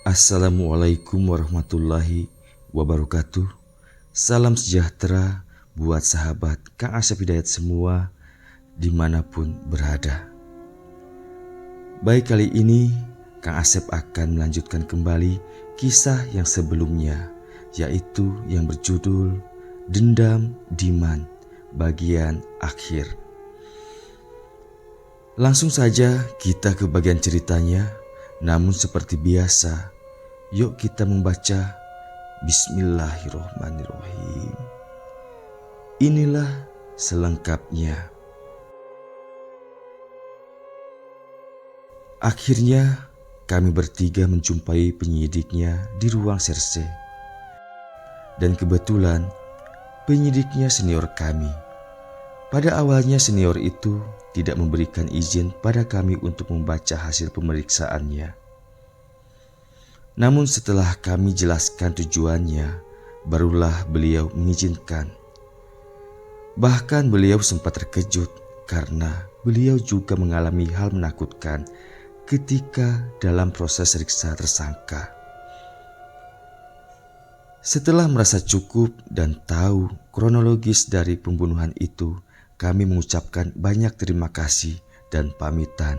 Assalamualaikum warahmatullahi wabarakatuh. Salam sejahtera buat sahabat Kang Asep Hidayat semua dimanapun berada. Baik, kali ini Kang Asep akan melanjutkan kembali kisah yang sebelumnya, yaitu yang berjudul Dendam Diman bagian akhir. Langsung saja kita ke bagian ceritanya. Namun seperti biasa, yuk kita membaca Bismillahirrohmanirrohim. Inilah selengkapnya. Akhirnya kami bertiga menjumpai penyidiknya di ruang serse. Dan kebetulan penyidiknya senior kami. Pada awalnya senior itu tidak memberikan izin pada kami untuk membaca hasil pemeriksaannya. Namun setelah kami jelaskan tujuannya, barulah beliau mengizinkan. Bahkan beliau sempat terkejut karena beliau juga mengalami hal menakutkan ketika dalam proses periksa tersangka. Setelah merasa cukup dan tahu kronologis dari pembunuhan itu, kami mengucapkan banyak terima kasih dan pamitan.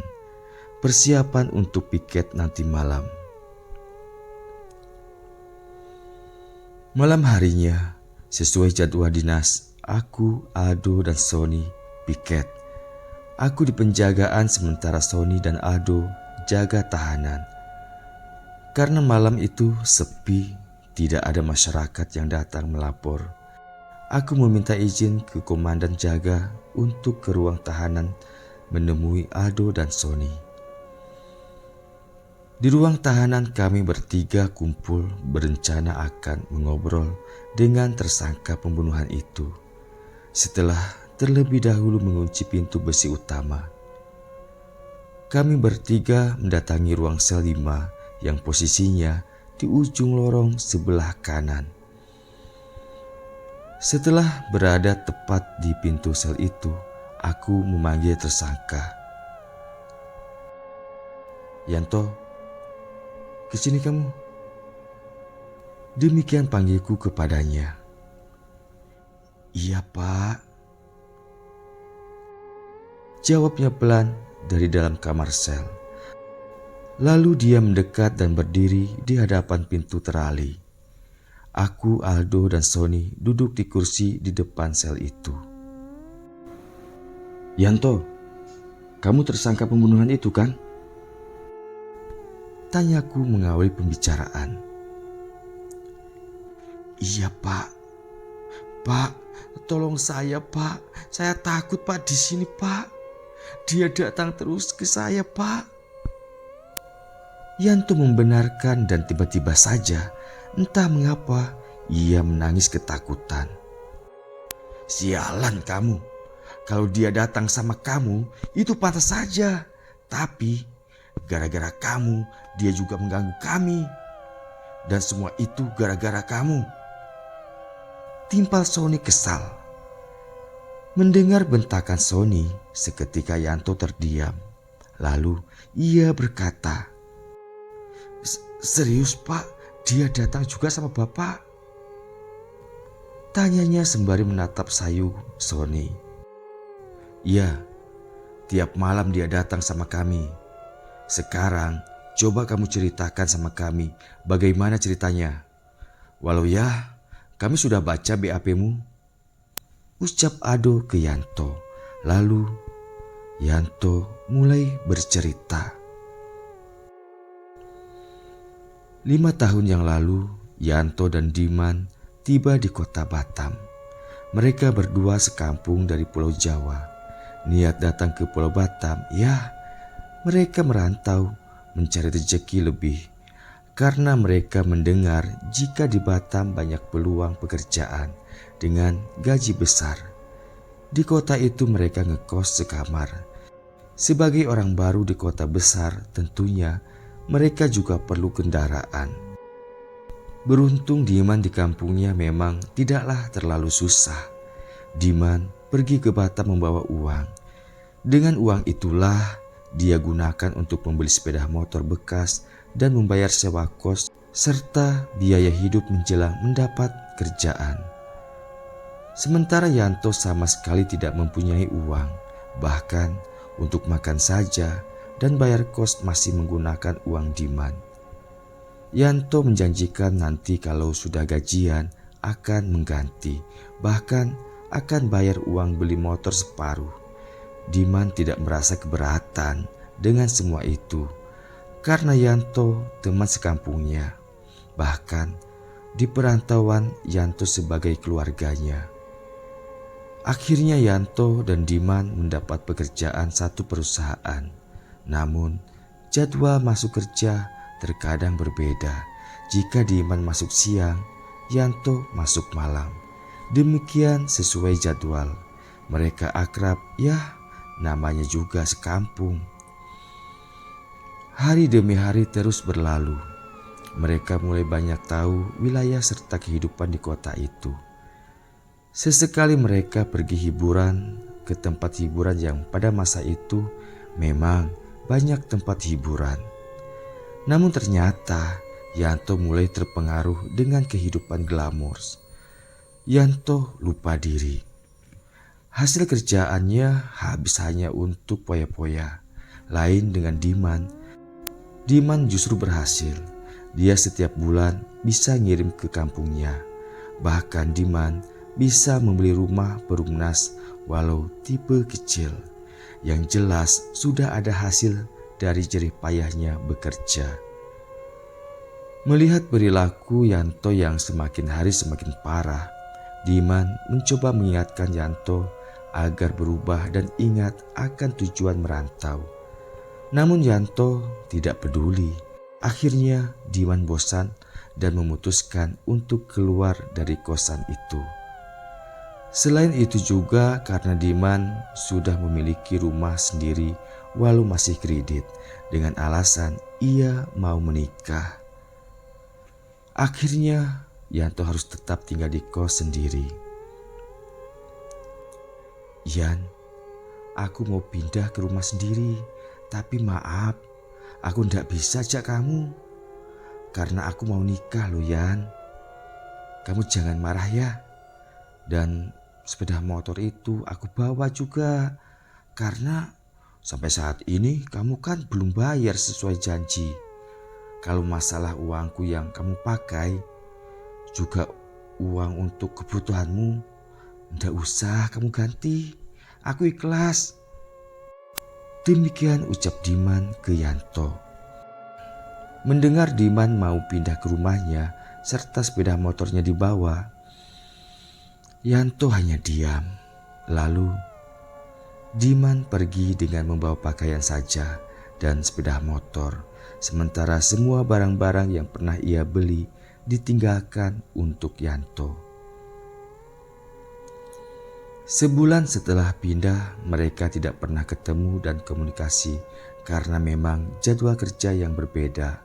Persiapan untuk piket nanti malam. Malam harinya, sesuai jadwal dinas, aku, Aldo, dan Sony piket. Aku di penjagaan sementara Sony dan Aldo jaga tahanan. Karena malam itu sepi, tidak ada masyarakat yang datang melapor. Aku meminta izin ke komandan jaga untuk ke ruang tahanan menemui Aldo dan Sony. Di ruang tahanan kami bertiga kumpul berencana akan mengobrol dengan tersangka pembunuhan itu. Setelah terlebih dahulu mengunci pintu besi utama, kami bertiga mendatangi ruang sel 5 yang posisinya di ujung lorong sebelah kanan. Setelah berada tepat di pintu sel itu, aku memanggil tersangka. Yanto, kesini kamu. Demikian panggilku kepadanya. Iya, Pak. Jawabnya pelan dari dalam kamar sel. Lalu dia mendekat dan berdiri di hadapan pintu terali. Aku, Aldo, dan Sony duduk di kursi di depan sel itu. Yanto, kamu tersangka pembunuhan itu kan? Tanyaku mengawali pembicaraan. Iya, Pak. Pak, tolong saya, Pak. Saya takut, Pak, di sini, Pak. Dia datang terus ke saya, Pak. Yanto membenarkan dan tiba-tiba saja, entah mengapa, ia menangis ketakutan. Sialan kamu. Kalau dia datang sama kamu, itu pantas saja. Tapi gara-gara kamu, dia juga mengganggu kami. Dan semua itu gara-gara kamu. Timpal Sony kesal. Mendengar bentakan Sony, seketika Yanto terdiam. Lalu ia berkata, Serius, Pak? Dia datang juga sama Bapak? Tanyanya sembari menatap sayu Sony. Iya, tiap malam dia datang sama kami. Sekarang coba kamu ceritakan sama kami bagaimana ceritanya. Walau ya, kami sudah baca BAP-mu. Ucap Aldo ke Yanto. Lalu Yanto mulai bercerita. 5 tahun yang lalu, Yanto dan Diman tiba di kota Batam. Mereka berdua sekampung dari Pulau Jawa. Niat datang ke Pulau Batam, ya mereka merantau mencari rezeki lebih. Karena mereka mendengar jika di Batam banyak peluang pekerjaan dengan gaji besar. Di kota itu mereka ngekos sekamar. Sebagai orang baru di kota besar, tentunya mereka juga perlu kendaraan. Beruntung Diman di kampungnya memang tidaklah terlalu susah. Diman pergi ke Batam membawa uang. Dengan uang itulah dia gunakan untuk membeli sepeda motor bekas dan membayar sewa kos serta biaya hidup menjelang mendapat kerjaan. Sementara Yanto sama sekali tidak mempunyai uang, bahkan untuk makan saja dan bayar kos masih menggunakan uang Diman. Yanto menjanjikan nanti kalau sudah gajian akan mengganti, bahkan akan bayar uang beli motor separuh. Diman tidak merasa keberatan dengan semua itu, karena Yanto teman sekampungnya. Bahkan di perantauan Yanto sebagai keluarganya. Akhirnya Yanto dan Diman mendapat pekerjaan satu perusahaan. Namun jadwal masuk kerja terkadang berbeda. Jika Diman masuk siang, Yanto masuk malam. Demikian sesuai jadwal. Mereka akrab, ya namanya juga sekampung. Hari demi hari terus berlalu. Mereka mulai banyak tahu wilayah serta kehidupan di kota itu. Sesekali mereka pergi hiburan ke tempat hiburan yang pada masa itu memang banyak tempat hiburan. Namun ternyata Yanto mulai terpengaruh dengan kehidupan glamors. Yanto lupa diri. Hasil kerjaannya habis hanya untuk poya-poya. Lain dengan Diman. Diman justru berhasil. Dia setiap bulan bisa ngirim ke kampungnya. Bahkan Diman bisa membeli rumah perumnas walau tipe kecil. Yang jelas sudah ada hasil dari jerih payahnya bekerja. Melihat perilaku Yanto yang semakin hari semakin parah, Diman mencoba mengingatkan Yanto agar berubah dan ingat akan tujuan merantau. Namun Yanto tidak peduli. Akhirnya Diman bosan dan memutuskan untuk keluar dari kosan itu. Selain itu juga karena Diman sudah memiliki rumah sendiri walau masih kredit dengan alasan ia mau menikah. Akhirnya Yanto harus tetap tinggal di kos sendiri. Yan, aku mau pindah ke rumah sendiri, tapi maaf, aku ndak bisa ajak kamu. Karena aku mau nikah loh Yan. Kamu jangan marah ya. Dan sepeda motor itu aku bawa juga. Karena sampai saat ini kamu kan belum bayar sesuai janji. Kalau masalah uangku yang kamu pakai, juga uang untuk kebutuhanmu, ndak usah kamu ganti, aku ikhlas. Demikian ucap Diman ke Yanto. Mendengar Diman mau pindah ke rumahnya serta sepeda motornya dibawa, Yanto hanya diam. Lalu Diman pergi dengan membawa pakaian saja dan sepeda motor, sementara semua barang-barang yang pernah ia beli ditinggalkan untuk Yanto. Sebulan setelah pindah, mereka tidak pernah ketemu dan komunikasi karena memang jadwal kerja yang berbeda.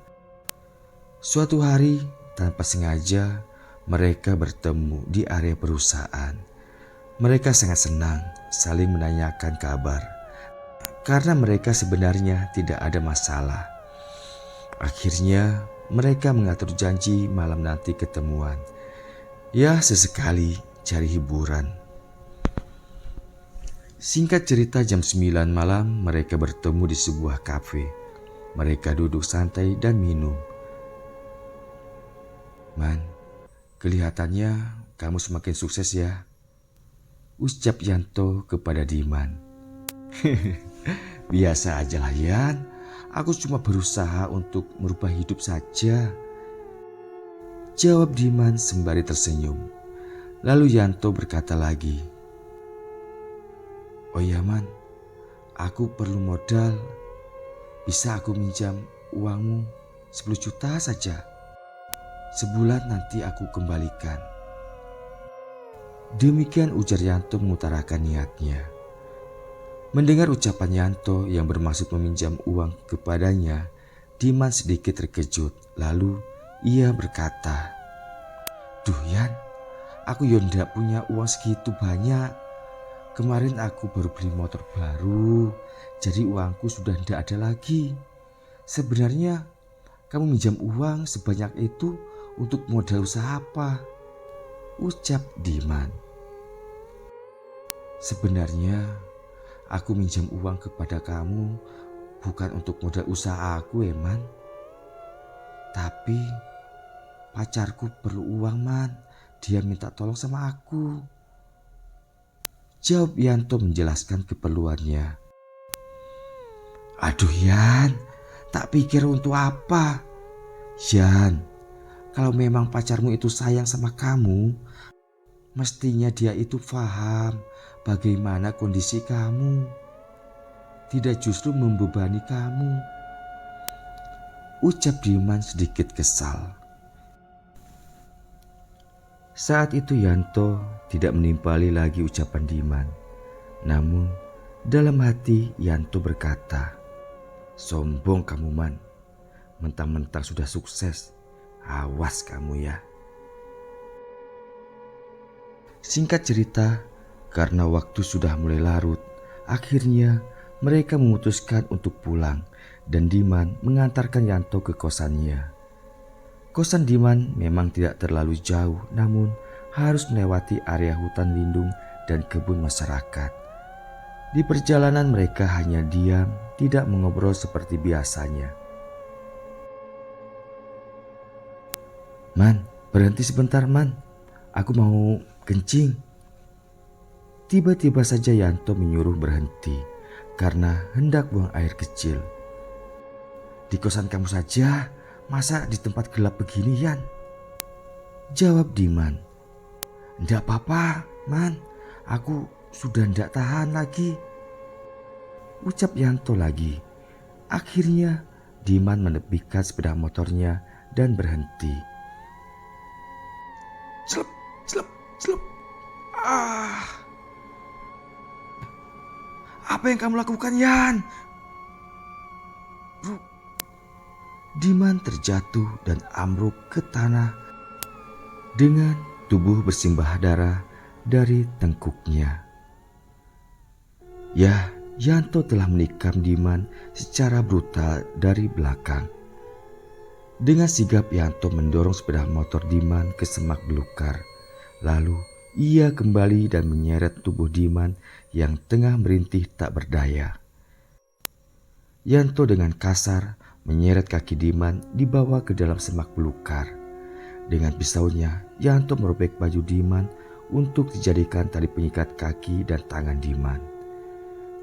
Suatu hari, tanpa sengaja, mereka bertemu di area perusahaan. Mereka sangat senang saling menanyakan kabar karena mereka sebenarnya tidak ada masalah. Akhirnya, mereka mengatur janji malam nanti ketemuan. Ya, sesekali cari hiburan. Singkat cerita, jam 9 malam mereka bertemu di sebuah kafe. Mereka duduk santai dan minum. Man, kelihatannya kamu semakin sukses ya, ucap Yanto kepada Diman. Biasa aja lah Yan, aku cuma berusaha untuk merubah hidup saja, jawab Diman sembari tersenyum. Lalu Yanto berkata lagi, oh iya Man, aku perlu modal. Bisa aku minjam uangmu 10 juta saja. Sebulan nanti aku kembalikan. Demikian ujar Yanto mengutarakan niatnya. Mendengar ucapan Yanto yang bermaksud meminjam uang kepadanya, Diman sedikit terkejut. Lalu ia berkata, duh Yan, aku ya ndak punya uang segitu banyak. Kemarin aku baru beli motor baru, jadi uangku sudah tidak ada lagi. Sebenarnya kamu minjam uang sebanyak itu untuk modal usaha apa? Ucap Diman. Sebenarnya aku minjam uang kepada kamu bukan untuk modal usaha aku, Man. Tapi pacarku perlu uang, Man. Dia minta tolong sama aku. Jawab Yanto menjelaskan keperluannya. Aduh Yan, tak pikir untuk apa? Yan, kalau memang pacarmu itu sayang sama kamu, mestinya dia itu paham bagaimana kondisi kamu. Tidak justru membebani kamu. Ucap Diman sedikit kesal. Saat itu Yanto tidak menimpali lagi ucapan Diman. Namun dalam hati Yanto berkata, sombong kamu Man, mentang-mentang sudah sukses, awas kamu ya. Singkat cerita, karena waktu sudah mulai larut, akhirnya mereka memutuskan untuk pulang dan Diman mengantarkan Yanto ke kosannya. Kosan Diman memang tidak terlalu jauh, namun harus melewati area hutan lindung dan kebun masyarakat. Di perjalanan mereka hanya diam, tidak mengobrol seperti biasanya. Man, berhenti sebentar Man, aku mau kencing. Tiba-tiba saja Yanto menyuruh berhenti karena hendak buang air kecil. Di kosan kamu saja, masa di tempat gelap begini Yan? Jawab Diman. Ndak apa-apa Man, aku sudah ndak tahan lagi. Ucap Yanto lagi. Akhirnya Diman menepikkan sepeda motornya dan berhenti. Slep, slep, slep. Apa yang kamu lakukan Yan? Diman terjatuh dan ambruk ke tanah dengan tubuh bersimbah darah dari tengkuknya. Ya, Yanto telah menikam Diman secara brutal dari belakang. Dengan sigap Yanto mendorong sepeda motor Diman ke semak belukar. Lalu ia kembali dan menyeret tubuh Diman yang tengah merintih tak berdaya. Yanto dengan kasar menyeret kaki Diman dibawa ke dalam semak belukar. Dengan pisaunya, Yanto merobek baju Diman untuk dijadikan tali pengikat kaki dan tangan Diman.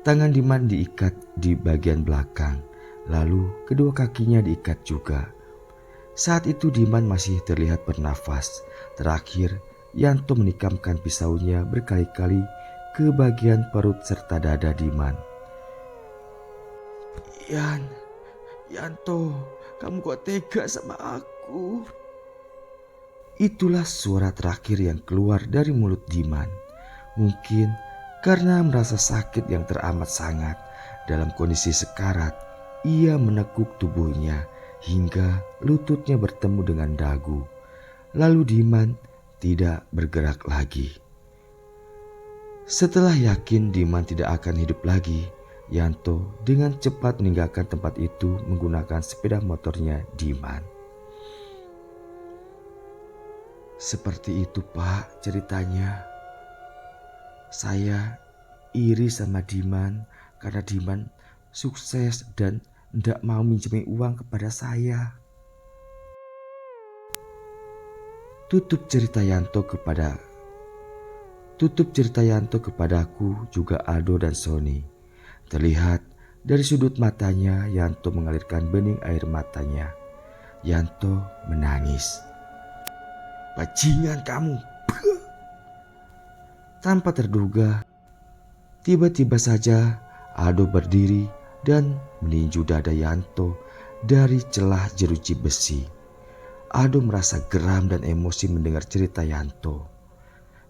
Tangan Diman diikat di bagian belakang, lalu kedua kakinya diikat juga. Saat itu Diman masih terlihat bernafas. Terakhir, Yanto menikamkan pisaunya berkali-kali ke bagian perut serta dada Diman. Yanto, kamu kok tega sama aku? Itulah suara terakhir yang keluar dari mulut Diman. Mungkin karena merasa sakit yang teramat sangat. Dalam kondisi sekarat, ia menekuk tubuhnya hingga lututnya bertemu dengan dagu. Lalu Diman tidak bergerak lagi. Setelah yakin Diman tidak akan hidup lagi, Yanto dengan cepat meninggalkan tempat itu menggunakan sepeda motornya Diman. Seperti itu Pak ceritanya. Saya iri sama Diman karena Diman sukses dan tidak mau minjemin uang kepada saya. Tutup cerita Yanto kepadaku juga Aldo dan Sony. Terlihat dari sudut matanya Yanto mengalirkan bening air matanya. Yanto menangis. Bajingan kamu. Tanpa terduga, tiba-tiba saja Aldo berdiri dan meninju dada Yanto dari celah jeruji besi. Aldo merasa geram dan emosi mendengar cerita Yanto.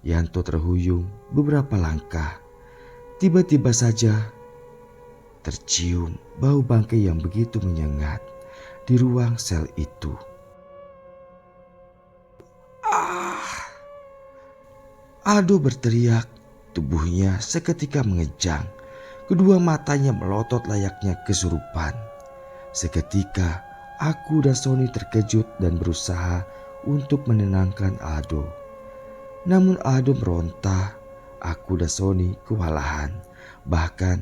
Yanto terhuyung beberapa langkah. Tiba-tiba saja tercium bau bangkai yang begitu menyengat di ruang sel itu. Aldo berteriak, tubuhnya seketika mengejang. Kedua matanya melotot layaknya kesurupan. Seketika Aku dan Sony terkejut dan berusaha untuk menenangkan Aldo. Namun Aldo meronta. Aku dan Sony kewalahan. Bahkan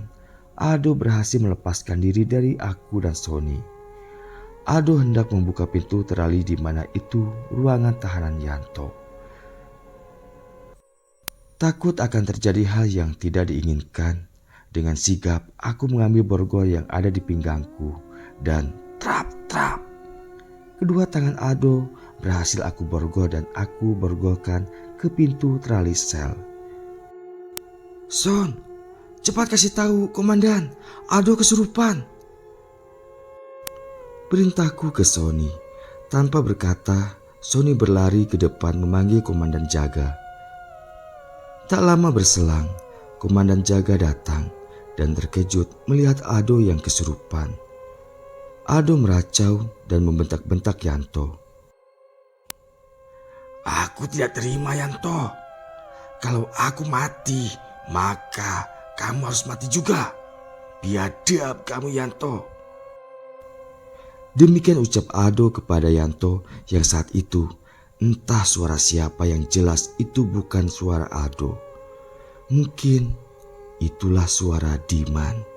Aldo berhasil melepaskan diri dari aku dan Sony. Aldo hendak membuka pintu terali di mana itu ruangan tahanan Yanto. Takut akan terjadi hal yang tidak diinginkan. Dengan sigap aku mengambil borgol yang ada di pinggangku dan trap. Kedua tangan Aldo berhasil aku borgol dan aku borgolkan ke pintu terali sel. "Son, cepat kasih tahu komandan, Aldo kesurupan," perintahku ke Sony. Tanpa berkata, Sony berlari ke depan memanggil komandan jaga. Tak lama berselang, komandan jaga datang dan terkejut melihat Aldo yang kesurupan. Aldo meracau dan membentak-bentak Yanto. "Aku tidak terima, Yanto. Kalau aku mati, maka kamu harus mati juga. Biadab kamu, Yanto." Demikian ucap Aldo kepada Yanto yang saat itu entah suara siapa yang jelas itu bukan suara Aldo. Mungkin itulah suara Diman.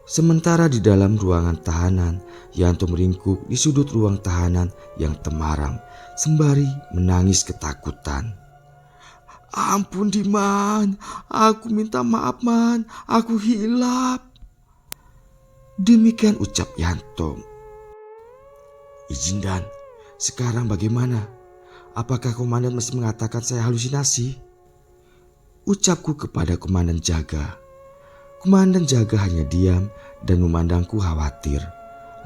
Sementara di dalam ruangan tahanan, Yanto meringkuk di sudut ruang tahanan yang temaram sembari menangis ketakutan. "Ampun Diman, aku minta maaf Man, aku hilap." Demikian ucap Yanto. "Izin Dan, sekarang bagaimana? Apakah komandan masih mengatakan saya halusinasi?" ucapku kepada komandan jaga. Komandan jaga hanya diam dan memandangku khawatir.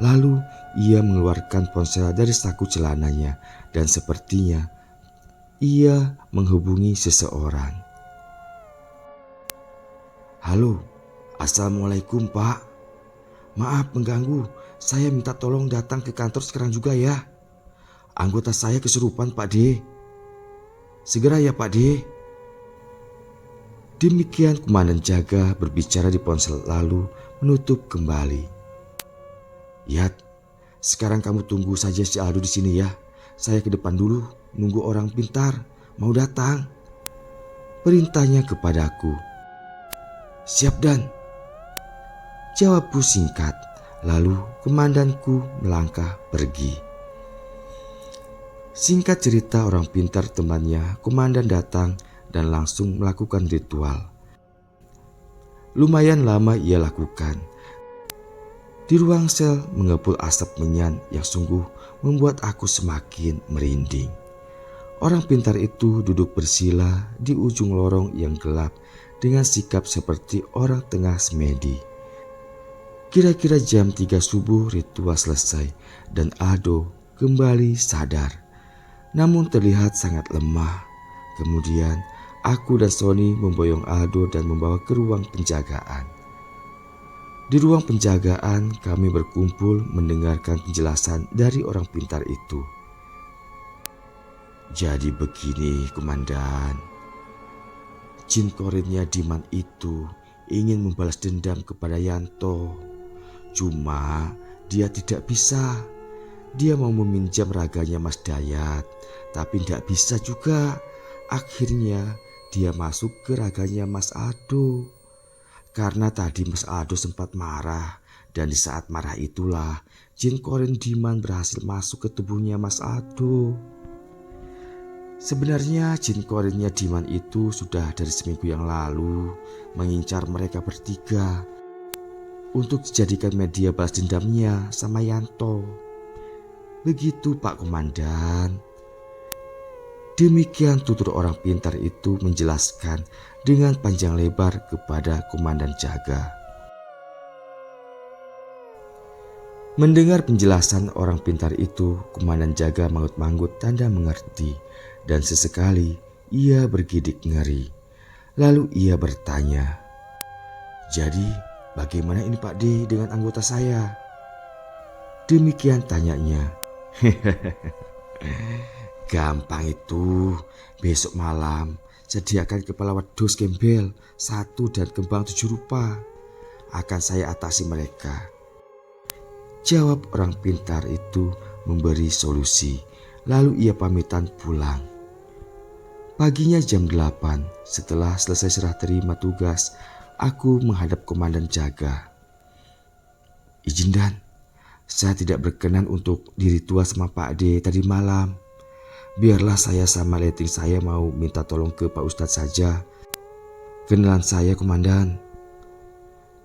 Lalu ia mengeluarkan ponsel dari saku celananya dan sepertinya ia menghubungi seseorang. "Halo, Assalamualaikum Pak. Maaf mengganggu, saya minta tolong datang ke kantor sekarang juga ya. Anggota saya kesurupan Pak D. Segera ya Pak D." Demikian komandan jaga berbicara di ponsel lalu menutup kembali. "Yat, sekarang kamu tunggu saja si Aldo di sini ya. Saya ke depan dulu, nunggu orang pintar mau datang," perintahnya kepadaku. "Siap Dan," jawabku singkat. Lalu komandanku melangkah pergi. Singkat cerita, orang pintar temannya komandan datang dan langsung melakukan ritual. Lumayan lama ia lakukan. Di ruang sel mengepul asap menyan yang sungguh membuat aku semakin merinding. Orang pintar itu duduk bersila di ujung lorong yang gelap dengan sikap seperti orang tengah semedi. Kira-kira jam 3 subuh ritual selesai dan Aldo kembali sadar. Namun terlihat sangat lemah. Kemudian aku dan Sony memboyong Aldo dan membawa ke ruang penjagaan. Di ruang penjagaan kami berkumpul mendengarkan penjelasan dari orang pintar itu. "Jadi begini komandan, jin korinnya Diman itu ingin membalas dendam kepada Yanto. Cuma dia tidak bisa. Dia mau meminjam raganya Mas Dayat, tapi tidak bisa juga. Akhirnya dia masuk ke raganya Mas Aldo. Karena tadi Mas Aldo sempat marah, dan di saat marah itulah jin korin Diman berhasil masuk ke tubuhnya Mas Aldo. Sebenarnya jin korinnya Diman itu sudah dari seminggu yang lalu mengincar mereka bertiga untuk dijadikan media balas dendamnya sama Yanto. Begitu Pak Komandan." Demikian tutur orang pintar itu menjelaskan dengan panjang lebar kepada komandan jaga. Mendengar penjelasan orang pintar itu, komandan jaga manggut-manggut tanda mengerti dan sesekali ia bergidik ngeri. Lalu ia bertanya, "Jadi bagaimana ini Pak D dengan anggota saya?" Demikian tanyanya. "Gampang itu, besok malam sediakan kepala wedus gembel 1 dan kembang 7 rupa. Akan saya atasi mereka." Jawab orang pintar itu memberi solusi. Lalu ia pamitan pulang. Paginya jam 8, setelah selesai serah terima tugas, aku menghadap komandan jaga. "Izin Dan, saya tidak berkenan untuk diritual sama Pak D tadi malam. Biarlah saya sama letting saya mau minta tolong ke Pak Ustadz saja. Kenalan saya komandan."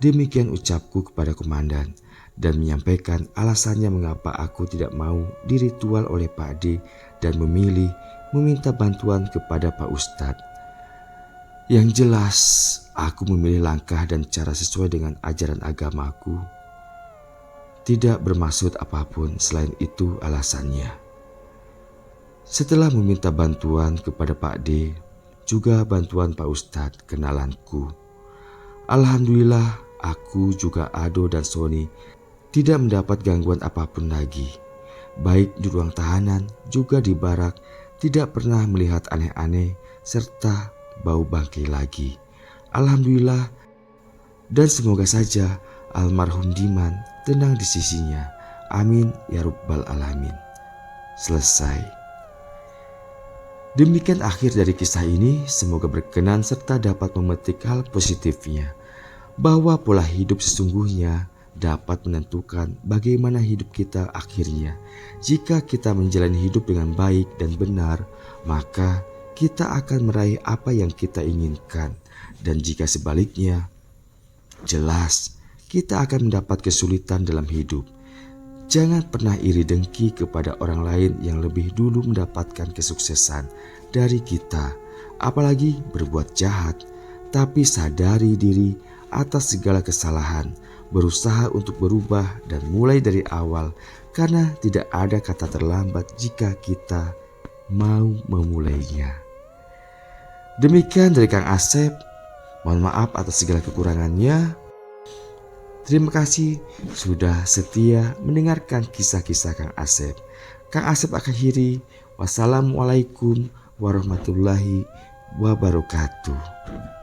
Demikian ucapku kepada komandan dan menyampaikan alasannya mengapa aku tidak mau diritual oleh Pak D dan memilih meminta bantuan kepada Pak Ustadz. Yang jelas, aku memilih langkah dan cara sesuai dengan ajaran agamaku. Tidak bermaksud apapun selain itu alasannya. Setelah meminta bantuan kepada Pak D, juga bantuan Pak Ustadz kenalanku. Alhamdulillah, aku juga Ado dan Sony tidak mendapat gangguan apapun lagi. Baik di ruang tahanan juga di barak tidak pernah melihat aneh-aneh serta bau bangkai lagi. Alhamdulillah, dan semoga saja almarhum Diman tenang di sisinya. Amin ya rabbal alamin. Selesai. Demikian akhir dari kisah ini, semoga berkenan serta dapat memetik hal positifnya, bahwa pola hidup sesungguhnya dapat menentukan bagaimana hidup kita akhirnya. Jika kita menjalani hidup dengan baik dan benar, maka kita akan meraih apa yang kita inginkan. Dan jika sebaliknya, jelas kita akan mendapat kesulitan dalam hidup. Jangan pernah iri dengki kepada orang lain yang lebih dulu mendapatkan kesuksesan dari kita, apalagi berbuat jahat. Tapi sadari diri atas segala kesalahan, berusaha untuk berubah dan mulai dari awal, karena tidak ada kata terlambat jika kita mau memulainya. Demikian dari Kang Asep. Mohon maaf atas segala kekurangannya. Terima kasih sudah setia mendengarkan kisah-kisah Kang Asep. Kang Asep akhiri. Wassalamualaikum warahmatullahi wabarakatuh.